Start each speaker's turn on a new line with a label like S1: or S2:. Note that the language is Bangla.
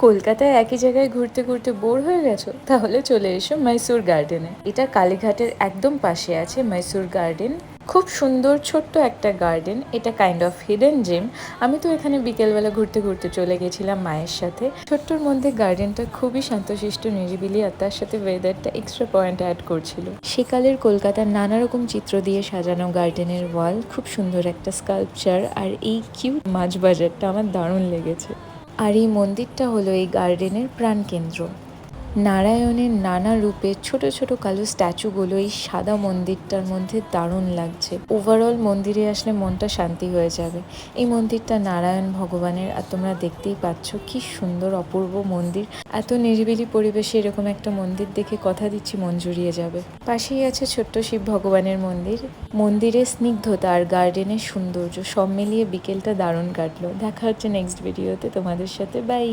S1: কলকাতায় একই জায়গায় ঘুরতে ঘুরতে বোর হয়ে গেছো? তাহলে চলে এসো মাইসুর গার্ডেনে। এটা কালীঘাটের একদম পাশে আছে মাইসুর গার্ডেন। খুব সুন্দর ছোট্ট একটা গার্ডেন, এটা কাইন্ড অফ হিডেন জেম। আমি তো এখানে বিকেলবেলা ঘুরতে ঘুরতে চলে গেছিলাম মায়ের সাথে। ছোট্টর মধ্যে গার্ডেনটা খুবই শান্তশিষ্ট নিরিবিলি, আর তার সাথে ওয়েদারটা এক্সট্রা পয়েন্ট অ্যাড করছিল। সেকালের কলকাতার নানা রকম চিত্র দিয়ে সাজানো গার্ডেনের ওয়াল, খুব সুন্দর একটা স্কাল্পচার, আর এই কিউট মাছ বাজারটা আমার দারুণ লেগেছে। আর এই মন্দিরটা হলো এই গার্ডেনের প্রাণকেন্দ্র। নারায়ণের নানা রূপের ছোট ছোট কালো স্ট্যাচুগুলো এই সাদা মন্দিরটার মধ্যে দারুণ লাগছে। ওভারঅল মন্দিরে আসলে মনটা শান্তি হয়ে যাবে। এই মন্দিরটা নারায়ণ ভগবানের, আর তোমরা দেখতেই পাচ্ছ কি সুন্দর অপূর্ব মন্দির। এত নিরিবিলি পরিবেশে এরকম একটা মন্দির দেখে কথা দিচ্ছি মন জুড়িয়ে যাবে। পাশেই আছে ছোট্ট শিব ভগবানের মন্দির। মন্দিরের স্নিগ্ধতা আর গার্ডেনের সৌন্দর্য সব মিলিয়ে বিকেলটা দারুণ কাটলো। দেখা হচ্ছে নেক্সট ভিডিওতে তোমাদের সাথে। বাই।